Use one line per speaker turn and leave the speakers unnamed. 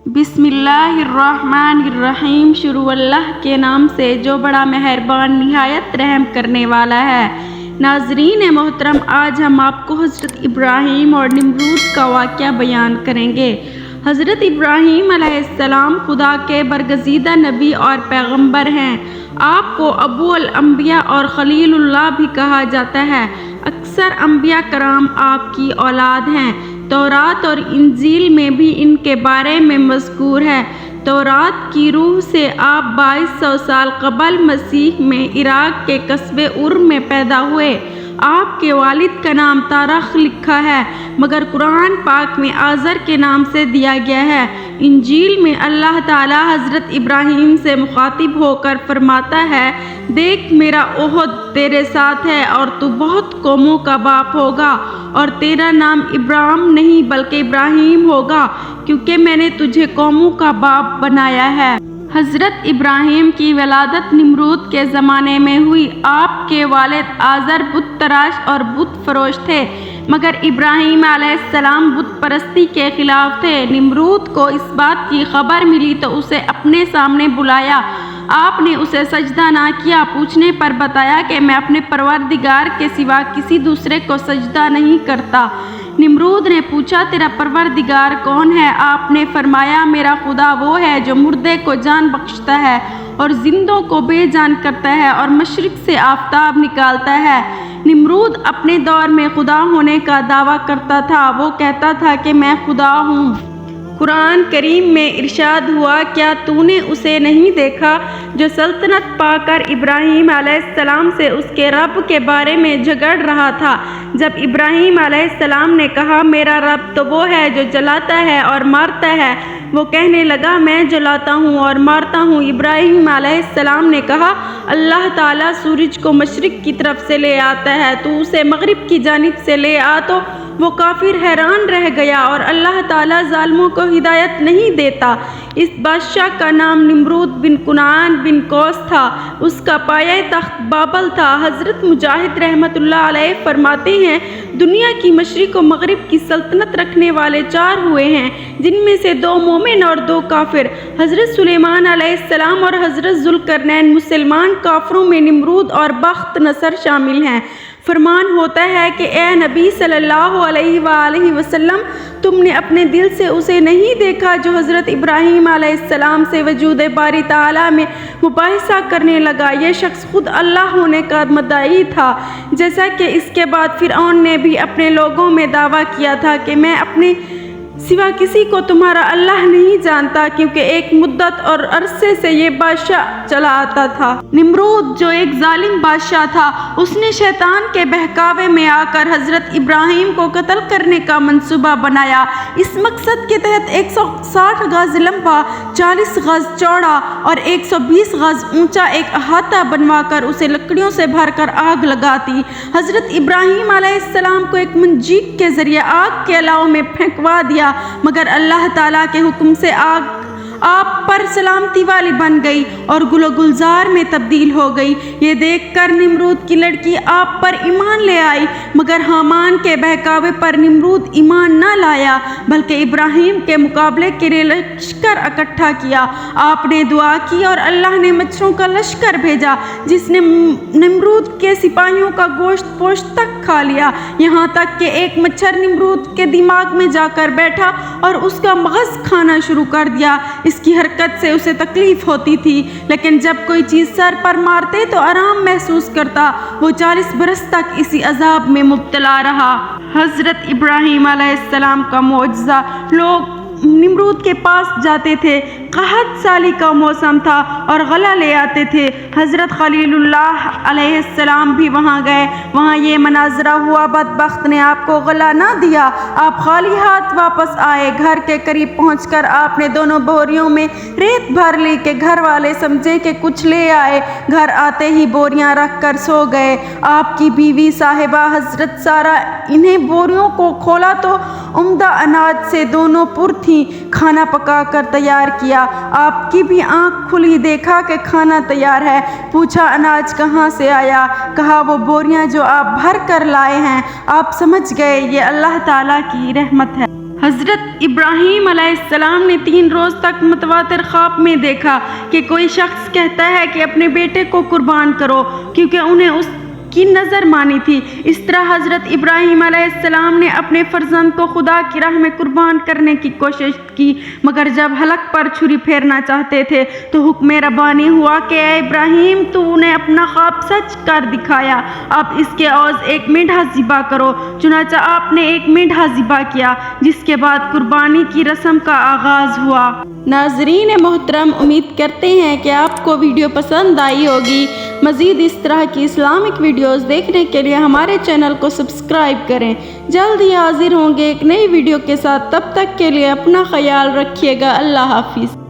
بسم اللہ الرحمن الرحیم۔ شروع اللہ کے نام سے جو بڑا مہربان نہایت رحم کرنے والا ہے۔ ناظرین محترم، آج ہم آپ کو حضرت ابراہیم اور نمرود کا واقعہ بیان کریں گے۔ حضرت ابراہیم علیہ السلام خدا کے برگزیدہ نبی اور پیغمبر ہیں۔ آپ کو ابو الانبیاء اور خلیل اللہ بھی کہا جاتا ہے۔ اکثر انبیاء کرام آپ کی اولاد ہیں۔ تورات اور انجیل میں بھی ان کے بارے میں مذکور ہے۔ تورات کی روح سے آپ 2200 سال قبل مسیح میں عراق کے قصبے ار میں پیدا ہوئے۔ آپ کے والد کا نام تارخ لکھا ہے، مگر قرآن پاک میں آزر کے نام سے دیا گیا ہے۔ انجیل میں اللہ تعالیٰ حضرت ابراہیم سے مخاطب ہو کر فرماتا ہے، دیکھ میرا عہد تیرے ساتھ ہے اور تو بہت قوموں کا باپ ہوگا، اور تیرا نام ابراہیم نہیں بلکہ ابراہیم ہوگا، کیونکہ میں نے تجھے قوموں کا باپ بنایا ہے۔ حضرت ابراہیم کی ولادت نمرود کے زمانے میں ہوئی۔ آپ کے والد آزر بت تراش اور بت فروش تھے، مگر ابراہیم علیہ السلام بت پرستی کے خلاف تھے۔ نمرود کو اس بات کی خبر ملی تو اسے اپنے سامنے بلایا۔ آپ نے اسے سجدہ نہ کیا۔ پوچھنے پر بتایا کہ میں اپنے پروردگار کے سوا کسی دوسرے کو سجدہ نہیں کرتا۔ نمرود نے پوچھا، تیرا پروردگار کون ہے؟ آپ نے فرمایا، میرا خدا وہ ہے جو مردے کو جان بخشتا ہے اور زندوں کو بے جان کرتا ہے اور مشرق سے آفتاب نکالتا ہے۔ نمرود اپنے دور میں خدا ہونے کا دعویٰ کرتا تھا۔ وہ کہتا تھا کہ میں خدا ہوں۔ قرآن کریم میں ارشاد ہوا، کیا تو نے اسے نہیں دیکھا جو سلطنت پا کر ابراہیم علیہ السلام سے اس کے رب کے بارے میں جھگڑ رہا تھا؟ جب ابراہیم علیہ السلام نے کہا، میرا رب تو وہ ہے جو جلاتا ہے اور مارتا ہے، وہ کہنے لگا، میں جلاتا ہوں اور مارتا ہوں۔ ابراہیم علیہ السلام نے کہا، اللہ تعالیٰ سورج کو مشرق کی طرف سے لے آتا ہے، تو اسے مغرب کی جانب سے لے آ۔ تو وہ کافر حیران رہ گیا، اور اللہ تعالیٰ ظالموں کو ہدایت نہیں دیتا۔ اس بادشاہ کا نام نمرود بن کنعان بن کوس تھا۔ اس کا پایہ تخت بابل تھا۔ حضرت مجاہد رحمۃ اللہ علیہ فرماتے ہیں، دنیا کی مشرق و مغرب کی سلطنت رکھنے والے 4 ہوئے ہیں، جن میں سے 2 مومن اور 2 کافر۔ حضرت سلیمان علیہ السلام اور حضرت ذوالقرنین مسلمان، کافروں میں نمرود اور بخت نصر شامل ہیں۔ فرمان ہوتا ہے کہ اے نبی صلی اللہ علیہ وآلہ وسلم، تم نے اپنے دل سے اسے نہیں دیکھا جو حضرت ابراہیم علیہ السلام سے وجود باری تعالیٰ میں مباحثہ کرنے لگا۔ یہ شخص خود اللہ ہونے کا مدعی تھا، جیسا کہ اس کے بعد فرعون نے بھی اپنے لوگوں میں دعویٰ کیا تھا کہ میں اپنے سوا کسی کو تمہارا اللہ نہیں جانتا، کیونکہ ایک مدت اور عرصے سے یہ بادشاہ چلا آتا تھا۔ نمرود جو ایک ظالم بادشاہ تھا، اس نے شیطان کے بہکاوے میں آ کر حضرت ابراہیم کو قتل کرنے کا منصوبہ بنایا۔ اس مقصد کے تحت 160 گز لمبا، 40 گز چوڑا اور 120 گز اونچا ایک احاطہ بنوا کر اسے لکڑیوں سے بھر کر آگ لگاتی۔ حضرت ابراہیم علیہ السلام کو ایک منجیق کے ذریعے آگ کے الاؤ میں پھینکوا دیا، مگر اللہ تعالیٰ کے حکم سے آگ آپ پر سلامتی والی بن گئی اور گل و گلزار میں تبدیل ہو گئی۔ یہ دیکھ کر نمرود کی لڑکی آپ پر ایمان لے آئی، مگر حامان کے بہکاوے پر نمرود ایمان نہ لایا، بلکہ ابراہیم کے مقابلے کے لیے لشکر اکٹھا کیا۔ آپ نے دعا کی اور اللہ نے مچھروں کا لشکر بھیجا، جس نے نمرود کے سپاہیوں کا گوشت پوشت تک کھا لیا، یہاں تک کہ ایک مچھر نمرود کے دماغ میں جا کر بیٹھا اور اس کا مغز کھانا شروع کر دیا۔ اس کی حرکت سے اسے تکلیف ہوتی تھی، لیکن جب کوئی چیز سر پر مارتے تو آرام محسوس کرتا۔ وہ 40 برس تک اسی عذاب میں مبتلا رہا۔ حضرت ابراہیم علیہ السلام کا معجزہ۔ لوگ نمرود کے پاس جاتے تھے، قحط سالی کا موسم تھا اور غلہ لے آتے تھے۔ حضرت خلیل اللہ علیہ السلام بھی وہاں گئے۔ وہاں یہ مناظرہ ہوا، بدبخت نے آپ کو غلہ نہ دیا۔ آپ خالی ہاتھ واپس آئے۔ گھر کے قریب پہنچ کر آپ نے دونوں بوریوں میں ریت بھر لی کہ گھر والے سمجھے کہ کچھ لے آئے۔ گھر آتے ہی بوریاں رکھ کر سو گئے۔ آپ کی بیوی صاحبہ حضرت سارہ انہیں بوریوں کو کھولا تو عمدہ اناج سے دونوں پر تھیں۔ کھانا پکا کر تیار کیا۔ آپ کی بھی آنکھ کھلی، دیکھا کہ کھانا تیار ہے۔ پوچھا، اناج کہاں سے آیا؟ کہا، وہ بوریاں جو آپ بھر کر لائے ہیں۔ آپ سمجھ گئے یہ اللہ تعالیٰ کی رحمت ہے۔ حضرت ابراہیم علیہ السلام نے 3 روز تک متواتر خواب میں دیکھا کہ کوئی شخص کہتا ہے کہ اپنے بیٹے کو قربان کرو، کیونکہ انہیں اس کی نظر مانی تھی۔ اس طرح حضرت ابراہیم علیہ السلام نے اپنے فرزند کو خدا کی راہ میں قربان کرنے کی کوشش کی، مگر جب حلق پر چھری پھیرنا چاہتے تھے تو حکم ربانی ہوا کہ اے ابراہیم، تو نے اپنا خواب سچ کر دکھایا، اب اس کے عوض ایک مینڈھا ذبح کرو۔ چنانچہ آپ نے ایک مینڈھا ذبح کیا، جس کے بعد قربانی کی رسم کا آغاز ہوا۔ ناظرین محترم، امید کرتے ہیں کہ آپ کو ویڈیو پسند آئی ہوگی۔ مزید اس طرح کی اسلامک ویڈیوز دیکھنے کے لیے ہمارے چینل کو سبسکرائب کریں۔ جلد ہی حاضر ہوں گے ایک نئی ویڈیو کے ساتھ، تب تک کے لیے اپنا خیال رکھیے گا۔ اللہ حافظ۔